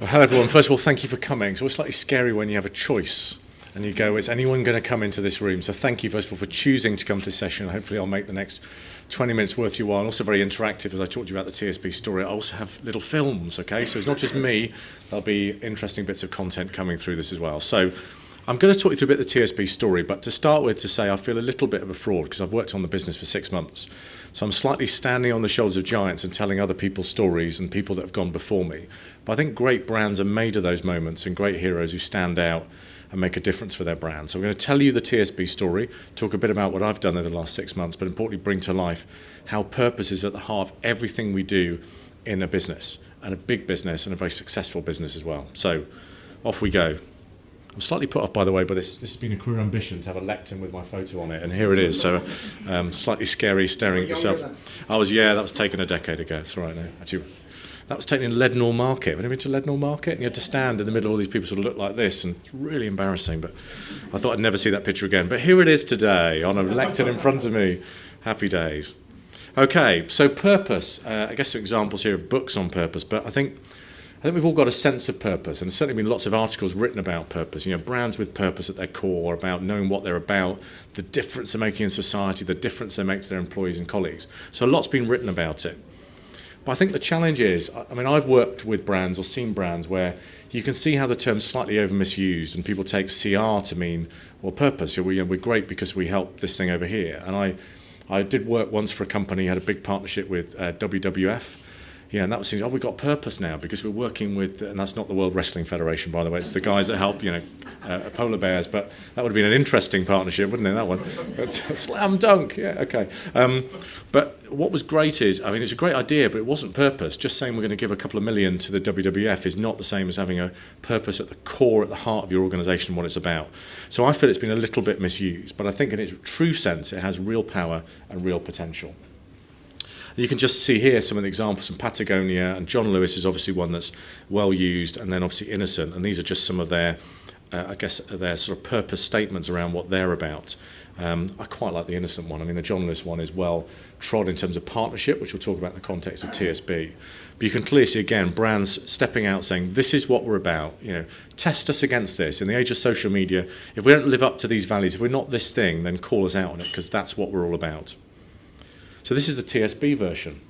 Well, hello everyone. First of all, thank you for coming. It's always slightly scary when you have a choice and you go, is anyone going to come into this room? So thank you, first of all, for choosing to come to this session. Hopefully I'll make the next 20 minutes worth your while. And also very interactive as I talked to you about the TSB story. I also have little films, okay? So it's not just me. There'll be interesting bits of content coming through this as well. So I'm going to talk you through a bit of the TSB story, but to start with, to say I feel a little bit of a fraud because I've worked on the business for 6 months. So I'm slightly standing on the shoulders of giants and telling other people's stories and people that have gone before me. But I think great brands are made of those moments and great heroes who stand out and make a difference for their brand. So I'm going to tell you the TSB story, talk a bit about what I've done over the last 6 months, but importantly bring to life how purpose is at the heart of everything we do in a business, and a big business and a very successful business as well. So off we go. I'm slightly put off, by the way, but this has been a career ambition to have a lectern with my photo on it, and here it is. So slightly scary staring at yourself. That was taken a decade ago. It's all right now. Actually, that was taken in Leadenhall Market. Have you been to Leadenhall Market? And you had to stand in the middle of all these people sort of look like this, and it's really embarrassing, but I thought I'd never see that picture again. But here it is today on a lectern in front of me. Happy days. Okay, so purpose. I guess some examples here of books on purpose, but I think we've all got a sense of purpose, and there's certainly been lots of articles written about purpose. You know, brands with purpose at their core, about knowing what they're about, the difference they're making in society, the difference they make to their employees and colleagues. So a lot's been written about it. But I think the challenge is, I've worked with brands or seen brands where you can see how the term's slightly over misused, and people take CR to mean, well, purpose. We're great because we help this thing over here. And I did work once for a company, had a big partnership with WWF. Yeah, and that was we've got purpose now because we're working with, and that's not the World Wrestling Federation, by the way, it's the guys that help, polar bears, but that would have been an interesting partnership, wouldn't it, that one? But, slam dunk, yeah, okay. But what was great is, it's a great idea, but it wasn't purpose. Just saying we're going to give a couple of million to the WWF is not the same as having a purpose at the core, at the heart of your organisation and what it's about. So I feel it's been a little bit misused, but I think in its true sense it has real power and real potential. You can just see here some of the examples from Patagonia, and John Lewis is obviously one that's well used, and then obviously Innocent, and these are just some of their, their sort of purpose statements around what they're about. I quite like the Innocent one. The John Lewis one is well trod in terms of partnership, which we'll talk about in the context of TSB. But you can clearly see, again, brands stepping out saying, this is what we're about. Test us against this. In the age of social media, if we don't live up to these values, if we're not this thing, then call us out on it, because that's what we're all about. So this is a TSB version.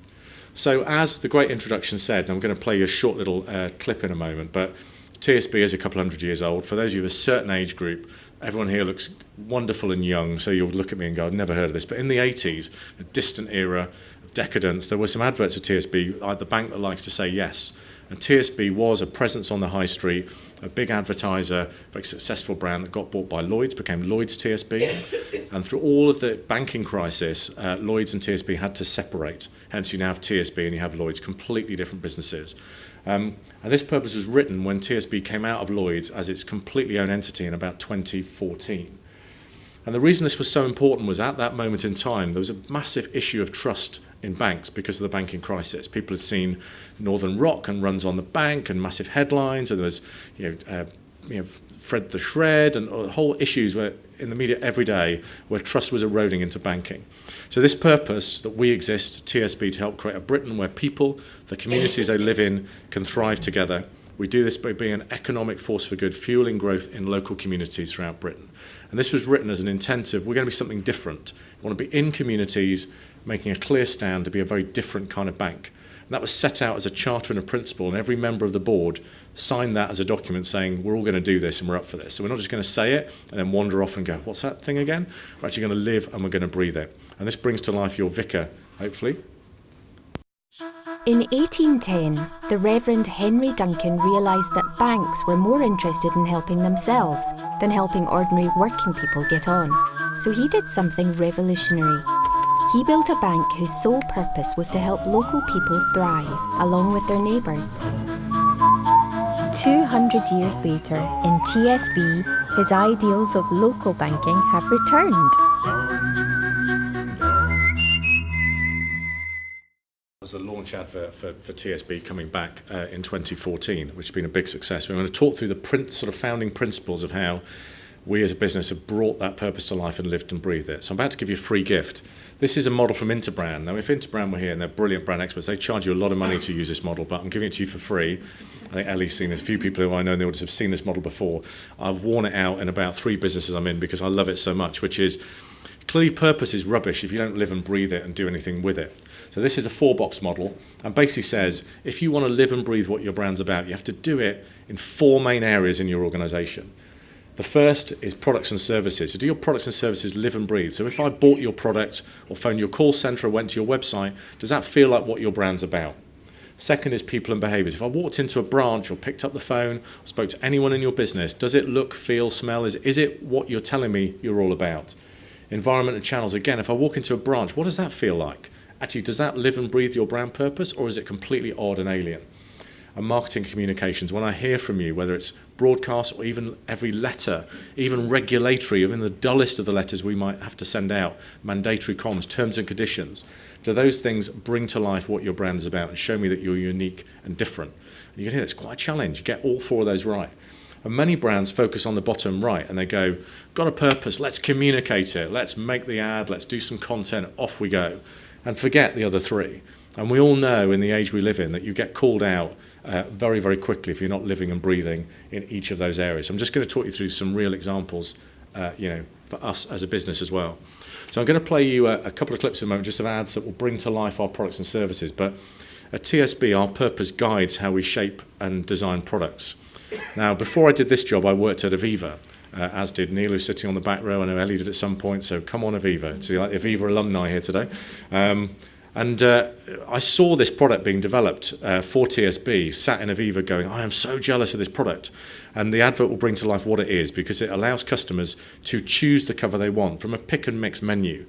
So as the great introduction said, and I'm going to play you a short little clip in a moment, but TSB is a couple hundred years old. For those of you of a certain age group, everyone here looks wonderful and young, so you'll look at me and go, I've never heard of this. But in the 80s, a distant era of decadence, there were some adverts for TSB, like the bank that likes to say yes. And TSB was a presence on the high street, a big advertiser, very successful brand that got bought by Lloyds, became Lloyds TSB. And through all of the banking crisis, Lloyds and TSB had to separate. Hence, you now have TSB and you have Lloyds, completely different businesses. And this purpose was written when TSB came out of Lloyds as its completely own entity in about 2014. And the reason this was so important was at that moment in time, there was a massive issue of trust in banks because of the banking crisis. People had seen Northern Rock and runs on the bank and massive headlines, and there was Fred the Shred and whole issues where in the media every day where trust was eroding into banking. So this purpose that we exist, TSB, to help create a Britain where people, the communities they live in, can thrive together. We do this by being an economic force for good, fueling growth in local communities throughout Britain. And this was written as an intent of, we're going to be something different. We want to be in communities, making a clear stand to be a very different kind of bank. And that was set out as a charter and a principle, and every member of the board signed that as a document saying, we're all going to do this and we're up for this. So we're not just going to say it and then wander off and go, what's that thing again? We're actually going to live and we're going to breathe it. And this brings to life your vicar, hopefully. In 1810, the Reverend Henry Duncan realised that banks were more interested in helping themselves than helping ordinary working people get on. So he did something revolutionary. He built a bank whose sole purpose was to help local people thrive, along with their neighbours. 200 years later, in TSB, his ideals of local banking have returned. Was a launch advert for TSB coming back in 2014, which has been a big success. We're going to talk through the sort of founding principles of how we as a business have brought that purpose to life and lived and breathed it. So I'm about to give you a free gift. This is a model from Interbrand. Now, if Interbrand were here, and they're brilliant brand experts, they charge you a lot of money to use this model, but I'm giving it to you for free. think Ellie's seen this. A few people who I know in the audience have seen this model before. I've worn it out in about 3 businesses I'm in because I love it so much, which is clearly purpose is rubbish if you don't live and breathe it and do anything with it. So this is a 4-box model and basically says if you want to live and breathe what your brand's about, you have to do it in 4 main areas in your organisation. The first is products and services. So do your products and services live and breathe? So if I bought your product or phoned your call centre or went to your website, does that feel like what your brand's about? Second is people and behaviours. If I walked into a branch or picked up the phone or spoke to anyone in your business, does it look, feel, smell? Is it what you're telling me you're all about? Environment and channels. Again, if I walk into a branch, what does that feel like? Actually, does that live and breathe your brand purpose, or is it completely odd and alien? And marketing communications, when I hear from you, whether it's broadcast or even every letter, even regulatory, even the dullest of the letters we might have to send out, mandatory comms, terms and conditions, do those things bring to life what your brand is about and show me that you're unique and different? And you can hear it's quite a challenge. Get all 4 of those right. And many brands focus on the bottom right and they go, got a purpose, let's communicate it, let's make the ad, let's do some content, off we go, and forget the other 3. And we all know in the age we live in that you get called out very, very quickly if you're not living and breathing in each of those areas. I'm just going to talk you through some real examples, for us as a business as well. So I'm going to play you a couple of clips in a moment, just of ads that will bring to life our products and services. But at TSB, our purpose guides how we shape and design products. Now, before I did this job, I worked at Aviva, as did Neil, who's sitting on the back row. I know Ellie did at some point, so come on, Aviva. It's like Aviva alumni here today. And I saw this product being developed for TSB, sat in Aviva going, I am so jealous of this product. And the advert will bring to life what it is because it allows customers to choose the cover they want from a pick and mix menu.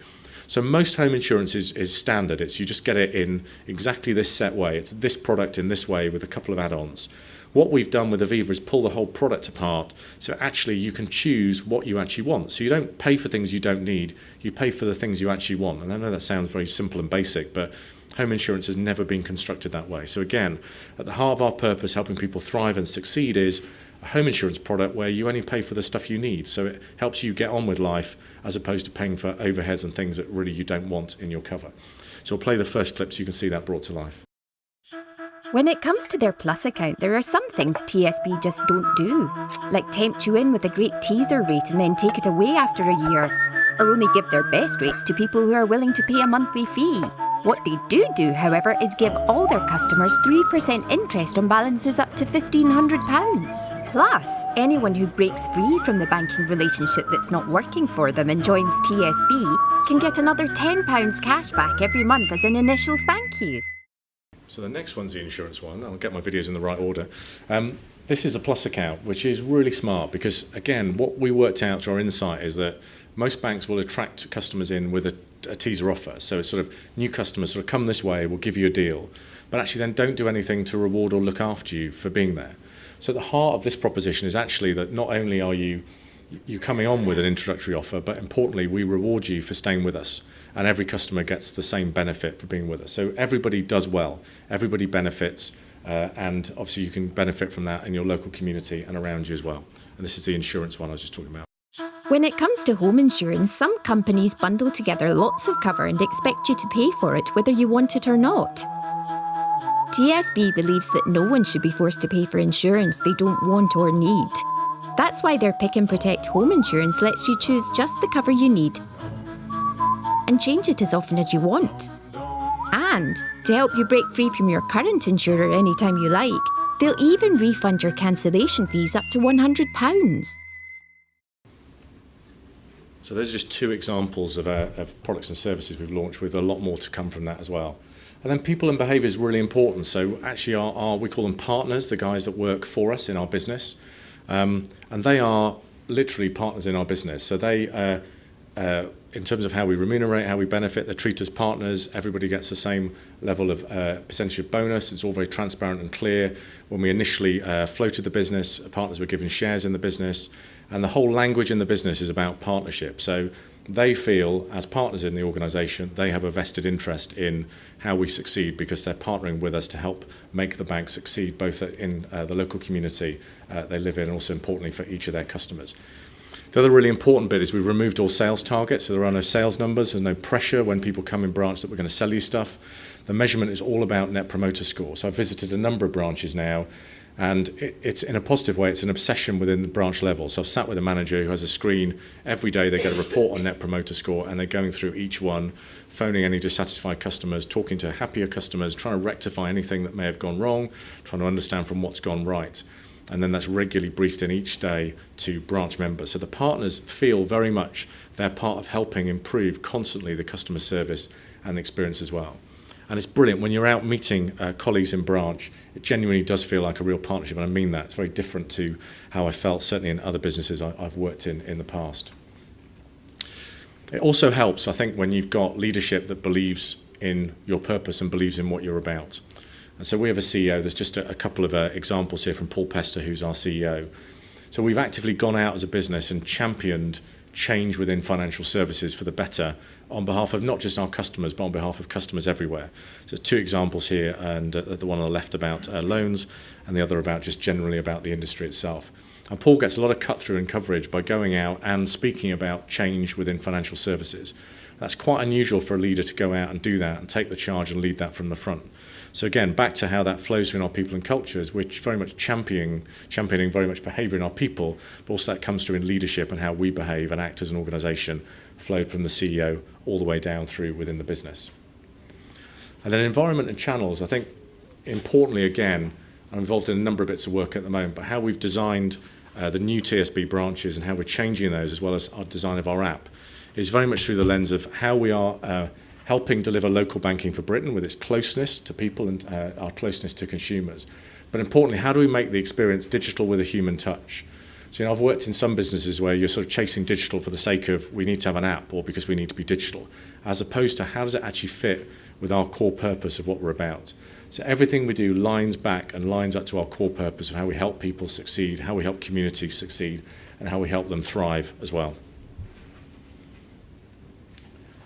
So most home insurance is standard. It's you just get it in exactly this set way. It's this product in this way with a couple of add-ons. What we've done with Aviva is pull the whole product apart, so actually you can choose what you actually want. So you don't pay for things you don't need, you pay for the things you actually want. And I know that sounds very simple and basic, but home insurance has never been constructed that way. So again, at the heart of our purpose, helping people thrive and succeed, is a home insurance product where you only pay for the stuff you need. So it helps you get on with life as opposed to paying for overheads and things that really you don't want in your cover. So I'll play the first clip so you can see that brought to life. When it comes to their Plus account, there are some things TSB just don't do, like tempt you in with a great teaser rate and then take it away after a year, or only give their best rates to people who are willing to pay a monthly fee. What they do, however, is give all their customers 3% interest on balances up to £1,500. Plus, anyone who breaks free from the banking relationship that's not working for them and joins TSB can get another £10 cash back every month as an initial thank you. So the next one's the insurance one. I'll get my videos in the right order. This is a Plus account, which is really smart because, again, what we worked out through our insight is that most banks will attract customers in with a teaser offer. So it's sort of new customers sort of come this way, we'll give you a deal, but actually then don't do anything to reward or look after you for being there. So at the heart of this proposition is actually that not only are you coming on with an introductory offer, but importantly, we reward you for staying with us. And every customer gets the same benefit for being with us. So everybody does well, everybody benefits, and obviously you can benefit from that in your local community and around you as well. And this is the insurance one I was just talking about. When it comes to home insurance, some companies bundle together lots of cover and expect you to pay for it whether you want it or not. TSB believes that no one should be forced to pay for insurance they don't want or need. That's why their Pick and Protect home insurance lets you choose just the cover you need and change it as often as you want. And to help you break free from your current insurer anytime you like, they'll even refund your cancellation fees up to £100. So those are just 2 examples of products and services we've launched, with a lot more to come from that as well. And then people and behaviour is really important. So actually we call them partners, the guys that work for us in our business. And they are literally partners in our business. So they, in terms of how we remunerate, how we benefit, they treat us partners. Everybody gets the same level of percentage of bonus. It's all very transparent and clear. When we initially floated the business, partners were given shares in the business. And the whole language in the business is about partnership. So they feel, as partners in the organisation, they have a vested interest in how we succeed because they're partnering with us to help make the bank succeed, both in the local community they live in and also importantly for each of their customers. The other really important bit is we've removed all sales targets, so there are no sales numbers, there's no pressure when people come in branch that we're going to sell you stuff. The measurement is all about Net Promoter Score. So I've visited a number of branches now, And it's in a positive way, it's an obsession within the branch level. So I've sat with a manager who has a screen. Every day they get a report on Net Promoter Score, and they're going through each one, phoning any dissatisfied customers, talking to happier customers, trying to rectify anything that may have gone wrong, trying to understand from what's gone right. And then that's regularly briefed in each day to branch members. So the partners feel very much they're part of helping improve constantly the customer service and the experience as well. And it's brilliant. When you're out meeting colleagues in branch, it genuinely does feel like a real partnership, and I mean that. It's very different to how I felt, certainly in other businesses I've worked in the past. It also helps, I think, when you've got leadership that believes in your purpose and believes in what you're about. And so we have a CEO. There's just a couple of examples here from Paul Pester, who's our CEO. So we've actively gone out as a business and championed change within financial services for the better on behalf of not just our customers, but on behalf of customers everywhere. So two examples here, and the one on the left about loans, and the other about just generally about the industry itself. And Paul gets a lot of cut-through and coverage by going out and speaking about change within financial services. That's quite unusual for a leader to go out and do that and take the charge and lead that from the front. So again, back to how that flows through in our people and cultures, which very much championing very much behaviour in our people, but also that comes through in leadership and how we behave and act as an organisation, flowed from the CEO all the way down through within the business. And then environment and channels, I think importantly again, I'm involved in a number of bits of work at the moment, but how we've designed the new TSB branches and how we're changing those, as well as our design of our app, is very much through the lens of how we are helping deliver local banking for Britain with its closeness to people and our closeness to consumers. But importantly, how do we make the experience digital with a human touch? So, I've worked in some businesses where you're sort of chasing digital for the sake of we need to have an app or because we need to be digital, as opposed to how does it actually fit with our core purpose of what we're about. So everything we do lines back and lines up to our core purpose of how we help people succeed, how we help communities succeed, and how we help them thrive as well.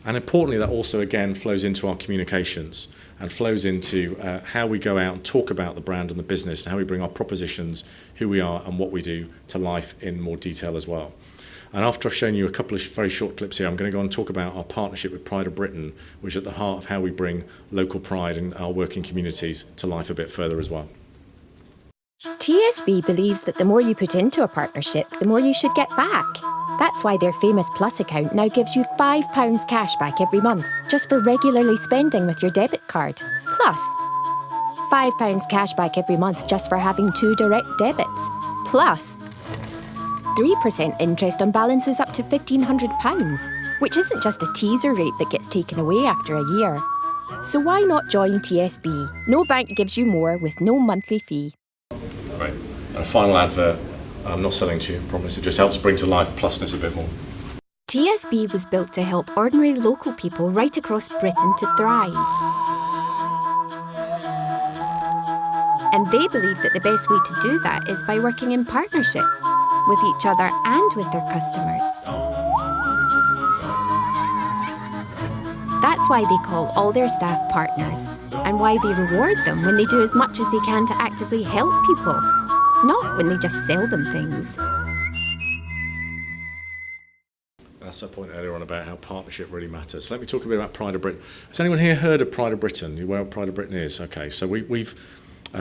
And importantly, that also again flows into our communications and flows into how we go out and talk about the brand and the business, and how we bring our propositions, who we are and what we do to life in more detail as well. And after I've shown you a couple of very short clips here, I'm going to go and talk about our partnership with Pride of Britain, which is at the heart of how we bring local pride in our working communities to life a bit further as well. TSB believes that the more you put into a partnership, the more you should get back. That's why their famous Plus account now gives you £5 cash back every month, just for regularly spending with your debit card. Plus, £5 cash back every month just for having 2 direct debits. Plus, 3% interest on balances up to £1,500, which isn't just a teaser rate that gets taken away after a year. So why not join TSB? No bank gives you more with no monthly fee. Right. And a final advert. I'm not selling to you, I promise. It just helps bring to life plusness a bit more. TSB was built to help ordinary local people right across Britain to thrive. And they believe that the best way to do that is by working in partnership with each other and with their customers. That's why they call all their staff partners, and why they reward them when they do as much as they can to actively help people, not when they just sell them things. That's a point earlier on about how partnership really matters. So let me talk a bit about Pride of Britain. Has anyone here heard of Pride of Britain? You know what Pride of Britain is? Okay, so we've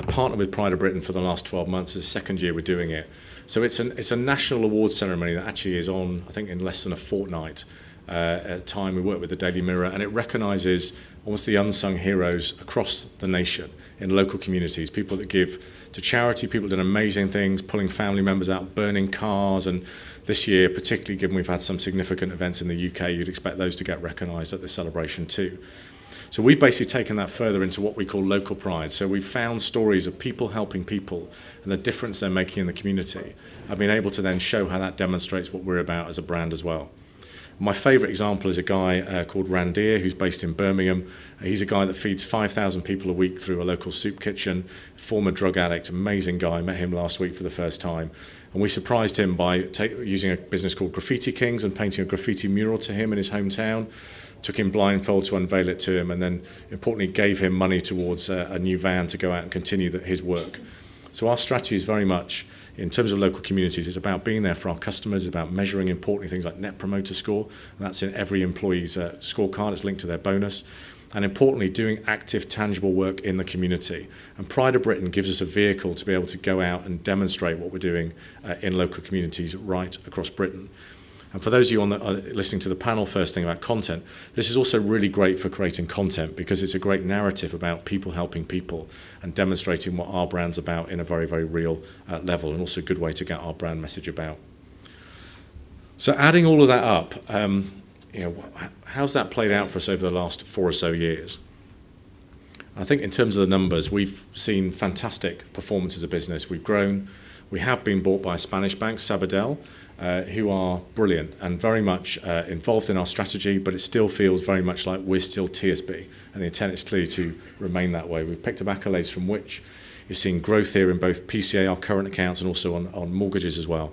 partnered with Pride of Britain for the last 12 months. It's the second year we're doing it. So it's a national awards ceremony that actually is on, I think, in less than a fortnight. At a time we work with the Daily Mirror, and it recognises almost the unsung heroes across the nation in local communities, people that give to charity, people that do amazing things, pulling family members out, burning cars, and this year, particularly given we've had some significant events in the UK, you'd expect those to get recognised at this celebration too. So we've basically taken that further into what we call local pride. So we've found stories of people helping people and the difference they're making in the community. I've been able to then show how that demonstrates what we're about as a brand as well. My favourite example is a guy called Randir, who's based in Birmingham. He's a guy that feeds 5,000 people a week through a local soup kitchen, former drug addict, amazing guy. I met him last week for the first time. And we surprised him by using a business called Graffiti Kings and painting a graffiti mural to him in his hometown. Took him blindfold to unveil it to him, and then importantly gave him money towards a new van to go out and continue his work. So our strategy is very much, in terms of local communities, it's about being there for our customers, it's about measuring importantly things like Net Promoter Score, and that's in every employee's scorecard, it's linked to their bonus. and importantly, doing active, tangible work in the community. And Pride of Britain gives us a vehicle to be able to go out and demonstrate what we're doing in local communities right across Britain. And for those of you listening to the panel first thing about content, this is also really great for creating content because it's a great narrative about people helping people and demonstrating what our brand's about in a very, very real level, and also a good way to get our brand message about. So adding all of that up, how's that played out for us over the last 4 or so years? I think in terms of the numbers, we've seen fantastic performance as a business. We've grown. We have been bought by a Spanish bank, Sabadell, who are brilliant and very much involved in our strategy, but it still feels very much like we're still TSB, and the intent is clearly to remain that way. We've picked up accolades from which you're seeing growth here in both PCA, our current accounts, and also on mortgages as well.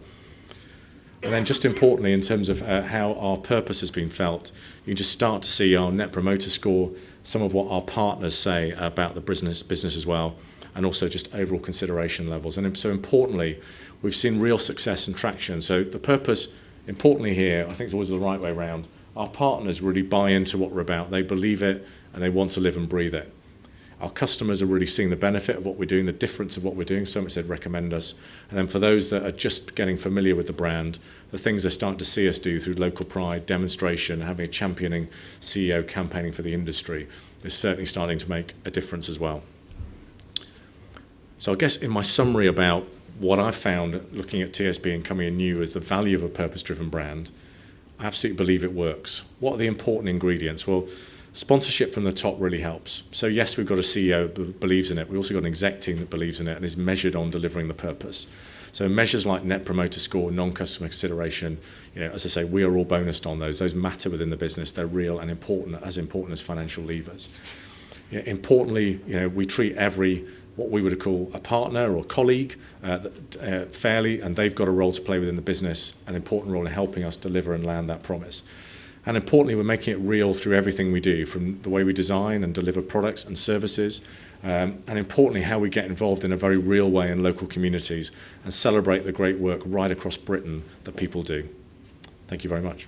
And then just importantly, in terms of how our purpose has been felt, you just start to see our Net Promoter Score, some of what our partners say about the business as well, and also just overall consideration levels. And so importantly, we've seen real success and traction. So the purpose, importantly here, I think it's always the right way around. Our partners really buy into what we're about. They believe it, and they want to live and breathe it. Our customers are really seeing the benefit of what we're doing, the difference of what we're doing. So much they'd recommend us. And then for those that are just getting familiar with the brand, the things they're starting to see us do through local pride, demonstration, having a championing CEO campaigning for the industry is certainly starting to make a difference as well. So I guess in my summary about what I've found looking at TSB and coming in new as the value of a purpose-driven brand, I absolutely believe it works. What are the important ingredients? Well, sponsorship from the top really helps. So yes, we've got a CEO who believes in it. We've also got an exec team that believes in it and is measured on delivering the purpose. So measures like Net Promoter Score, non-customer consideration, as I say, we are all bonused on those. Those matter within the business. They're real and important as financial levers. Importantly, we treat every what we would call a partner or colleague fairly, and they've got a role to play within the business, an important role in helping us deliver and land that promise. And importantly, we're making it real through everything we do, from the way we design and deliver products and services, and importantly, how we get involved in a very real way in local communities and celebrate the great work right across Britain that people do. Thank you very much.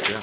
Yeah.